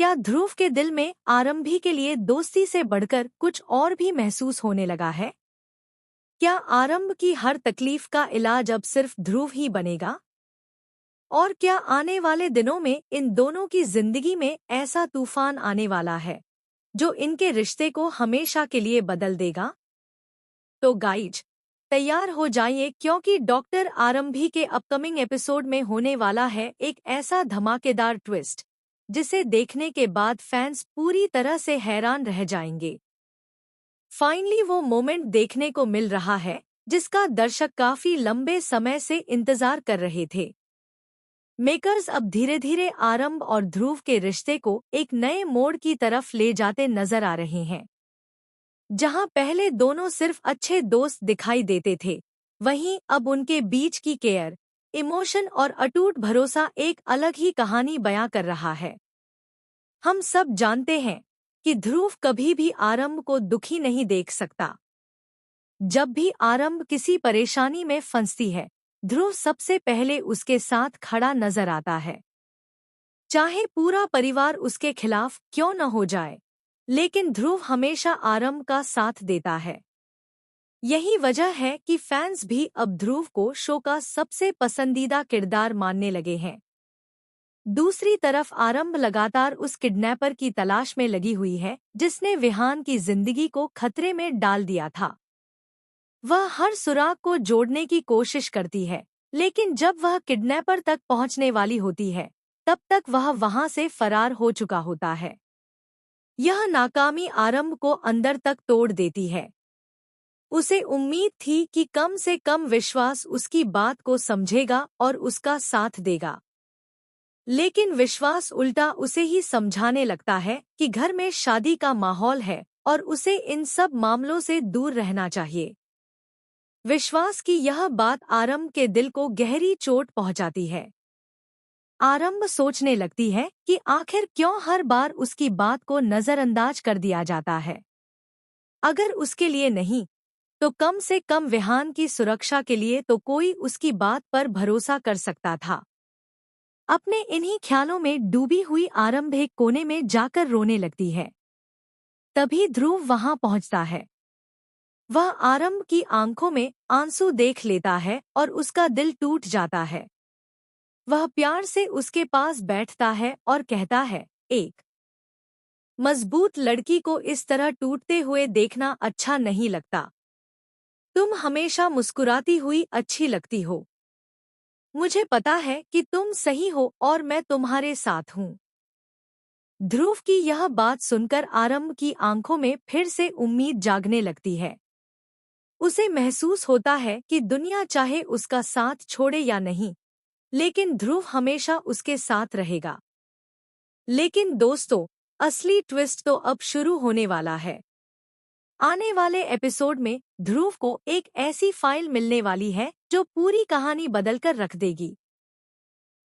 क्या ध्रुव के दिल में आरंभी के लिए दोस्ती से बढ़कर कुछ और भी महसूस होने लगा है? क्या आरंभ की हर तकलीफ का इलाज अब सिर्फ ध्रुव ही बनेगा? और क्या आने वाले दिनों में इन दोनों की जिंदगी में ऐसा तूफान आने वाला है जो इनके रिश्ते को हमेशा के लिए बदल देगा? तो गाइज, तैयार हो जाइए क्योंकि डॉक्टर आरंभी के अपकमिंग एपिसोड में होने वाला है एक ऐसा धमाकेदार ट्विस्ट जिसे देखने के बाद फैंस पूरी तरह से हैरान रह जाएंगे। फाइनली वो मोमेंट देखने को मिल रहा है जिसका दर्शक काफी लंबे समय से इंतजार कर रहे थे। मेकर्स अब धीरे धीरे आरंभ और ध्रुव के रिश्ते को एक नए मोड़ की तरफ ले जाते नजर आ रहे हैं। जहां पहले दोनों सिर्फ अच्छे दोस्त दिखाई देते थे, वहीं अब उनके बीच की केयर, इमोशन और अटूट भरोसा एक अलग ही कहानी बयां कर रहा है। हम सब जानते हैं कि ध्रुव कभी भी आरंभ को दुखी नहीं देख सकता। जब भी आरंभ किसी परेशानी में फंसती है, ध्रुव सबसे पहले उसके साथ खड़ा नजर आता है। चाहे पूरा परिवार उसके खिलाफ क्यों न हो जाए, लेकिन ध्रुव हमेशा आरंभ का साथ देता है। यही वजह है कि फैंस भी अब ध्रुव को शो का सबसे पसंदीदा किरदार मानने लगे हैं। दूसरी तरफ आरंभ लगातार उस किडनैपर की तलाश में लगी हुई है जिसने विहान की जिंदगी को खतरे में डाल दिया था। वह हर सुराग को जोड़ने की कोशिश करती है, लेकिन जब वह किडनैपर तक पहुंचने वाली होती है, तब तक वह वहां से फरार हो चुका होता है। यह नाकामी आरंभ को अंदर तक तोड़ देती है। उसे उम्मीद थी कि कम से कम विश्वास उसकी बात को समझेगा और उसका साथ देगा, लेकिन विश्वास उल्टा उसे ही समझाने लगता है कि घर में शादी का माहौल है और उसे इन सब मामलों से दूर रहना चाहिए। विश्वास की यह बात आरंभ के दिल को गहरी चोट पहुंचाती है। आरंभ सोचने लगती है कि आखिर क्यों हर बार उसकी बात को नजरअंदाज कर दिया जाता है। अगर उसके लिए नहीं, तो कम से कम विहान की सुरक्षा के लिए तो कोई उसकी बात पर भरोसा कर सकता था। अपने इन्हीं ख्यालों में डूबी हुई आरंभ एक कोने में जाकर रोने लगती है। तभी ध्रुव वहां पहुंचता है। वह आरंभ की आंखों में आंसू देख लेता है और उसका दिल टूट जाता है। वह प्यार से उसके पास बैठता है और कहता है, एक मजबूत लड़की को इस तरह टूटते हुए देखना अच्छा नहीं लगता। तुम हमेशा मुस्कुराती हुई अच्छी लगती हो। मुझे पता है कि तुम सही हो और मैं तुम्हारे साथ हूँ। ध्रुव की यह बात सुनकर आरंभ की आंखों में फिर से उम्मीद जागने लगती है। उसे महसूस होता है कि दुनिया चाहे उसका साथ छोड़े या नहीं, लेकिन ध्रुव हमेशा उसके साथ रहेगा। लेकिन दोस्तों, असली ट्विस्ट तो अब शुरू होने वाला है। आने वाले एपिसोड में ध्रुव को एक ऐसी फाइल मिलने वाली है जो पूरी कहानी बदलकर रख देगी।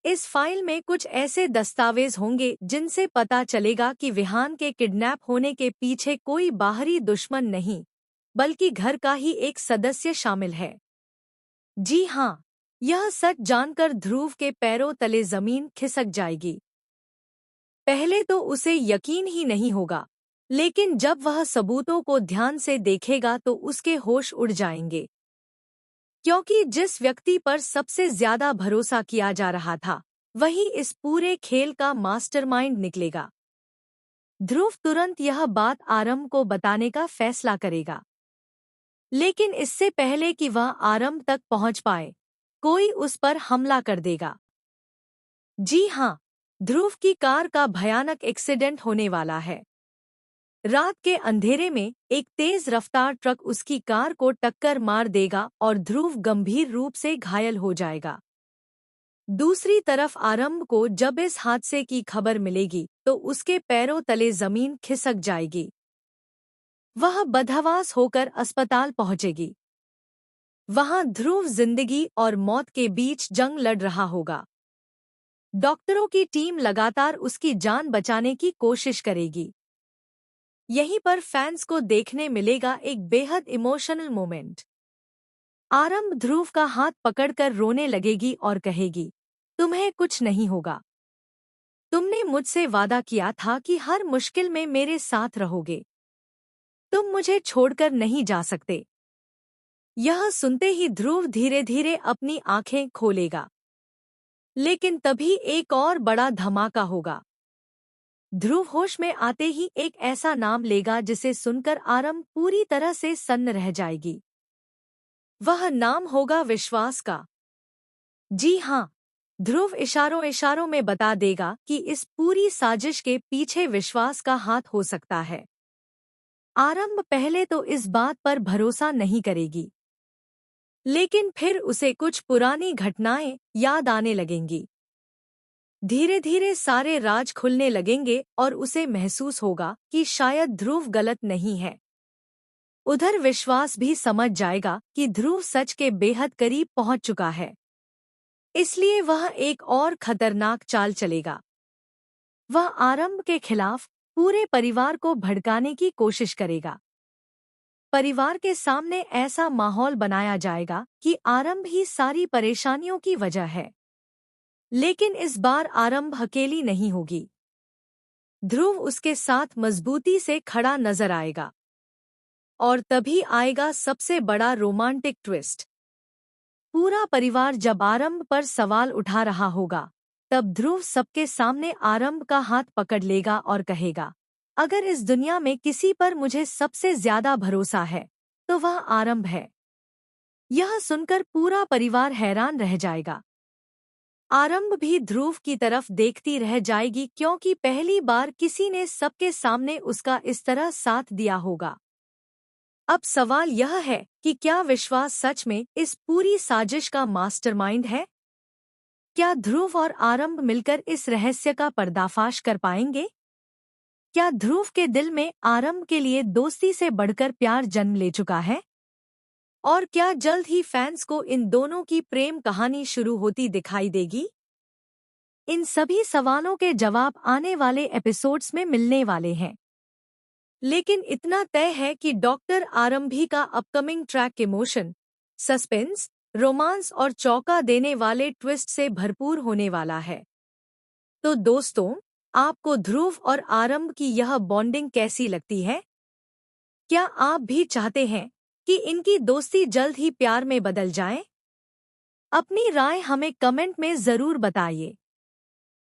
इस फाइल में कुछ ऐसे दस्तावेज होंगे जिनसे पता चलेगा कि विहान के किडनैप होने के पीछे कोई बाहरी दुश्मन नहीं, बल्कि घर का ही एक सदस्य शामिल है। जी हाँ, यह सच जानकर ध्रुव के पैरों तले जमीन खिसक जाएगी। पहले तो उसे यकीन ही नहीं होगा, लेकिन जब वह सबूतों को ध्यान से देखेगा तो उसके होश उड़ जाएंगे। क्योंकि जिस व्यक्ति पर सबसे ज्यादा भरोसा किया जा रहा था, वही इस पूरे खेल का मास्टरमाइंड निकलेगा। ध्रुव तुरंत यह बात आरंभ को बताने का फैसला करेगा, लेकिन इससे पहले कि वह आरंभ तक पहुंच पाए, कोई उस पर हमला कर देगा। जी हाँ, ध्रुव की कार का भयानक एक्सीडेंट होने वाला है। रात के अंधेरे में एक तेज रफ्तार ट्रक उसकी कार को टक्कर मार देगा और ध्रुव गंभीर रूप से घायल हो जाएगा। दूसरी तरफ आरंभ को जब इस हादसे की खबर मिलेगी तो उसके पैरों तले जमीन खिसक जाएगी। वह बदहवास होकर अस्पताल पहुंचेगी। वहां ध्रुव जिंदगी और मौत के बीच जंग लड़ रहा होगा। डॉक्टरों की टीम लगातार उसकी जान बचाने की कोशिश करेगी। यहीं पर फैंस को देखने मिलेगा एक बेहद इमोशनल मोमेंट। आरंभ ध्रुव का हाथ पकड़कर रोने लगेगी और कहेगी, तुम्हें कुछ नहीं होगा। तुमने मुझसे वादा किया था कि हर मुश्किल में मेरे साथ रहोगे। तुम मुझे छोड़कर नहीं जा सकते। यह सुनते ही ध्रुव धीरे धीरे अपनी आंखें खोलेगा। लेकिन तभी एक और बड़ा धमाका होगा। ध्रुव होश में आते ही एक ऐसा नाम लेगा जिसे सुनकर आरंभ पूरी तरह से सन्न रह जाएगी। वह नाम होगा विश्वास का। जी हाँ, ध्रुव इशारों इशारों में बता देगा कि इस पूरी साजिश के पीछे विश्वास का हाथ हो सकता है। आरंभ पहले तो इस बात पर भरोसा नहीं करेगी, लेकिन फिर उसे कुछ पुरानी घटनाएं याद आने लगेंगी। धीरे धीरे सारे राज खुलने लगेंगे और उसे महसूस होगा कि शायद ध्रुव गलत नहीं है। उधर विश्वास भी समझ जाएगा कि ध्रुव सच के बेहद करीब पहुंच चुका है। इसलिए वह एक और खतरनाक चाल चलेगा। वह आरंभ के खिलाफ पूरे परिवार को भड़काने की कोशिश करेगा। परिवार के सामने ऐसा माहौल बनाया जाएगा कि आरंभ ही सारी परेशानियों की वजह है। लेकिन इस बार आरंभ अकेली नहीं होगी। ध्रुव उसके साथ मजबूती से खड़ा नजर आएगा। और तभी आएगा सबसे बड़ा रोमांटिक ट्विस्ट। पूरा परिवार जब आरंभ पर सवाल उठा रहा होगा, तब ध्रुव सबके सामने आरंभ का हाथ पकड़ लेगा और कहेगा, अगर इस दुनिया में किसी पर मुझे सबसे ज्यादा भरोसा है, तो वह आरंभ है। यह सुनकर पूरा परिवार हैरान रह जाएगा। आरंभ भी ध्रुव की तरफ देखती रह जाएगी, क्योंकि पहली बार किसी ने सबके सामने उसका इस तरह साथ दिया होगा। अब सवाल यह है कि क्या विश्वास सच में इस पूरी साजिश का मास्टरमाइंड है? क्या ध्रुव और आरंभ मिलकर इस रहस्य का पर्दाफाश कर पाएंगे? क्या ध्रुव के दिल में आरंभ के लिए दोस्ती से बढ़कर प्यार जन्म ले चुका है? और क्या जल्द ही फैंस को इन दोनों की प्रेम कहानी शुरू होती दिखाई देगी? इन सभी सवालों के जवाब आने वाले एपिसोड्स में मिलने वाले हैं। लेकिन इतना तय है कि डॉक्टर आरंभी का upcoming track emotion, suspense, romance और चौंका देने वाले ट्विस्ट से भरपूर होने वाला है। तो दोस्तों, आपको ध्रुव और आरंभ की यह बॉन्डिंग कैसी लगती है? क्या आप भी चाहते हैं कि इनकी दोस्ती जल्द ही प्यार में बदल जाए? अपनी राय हमें कमेंट में जरूर बताइए।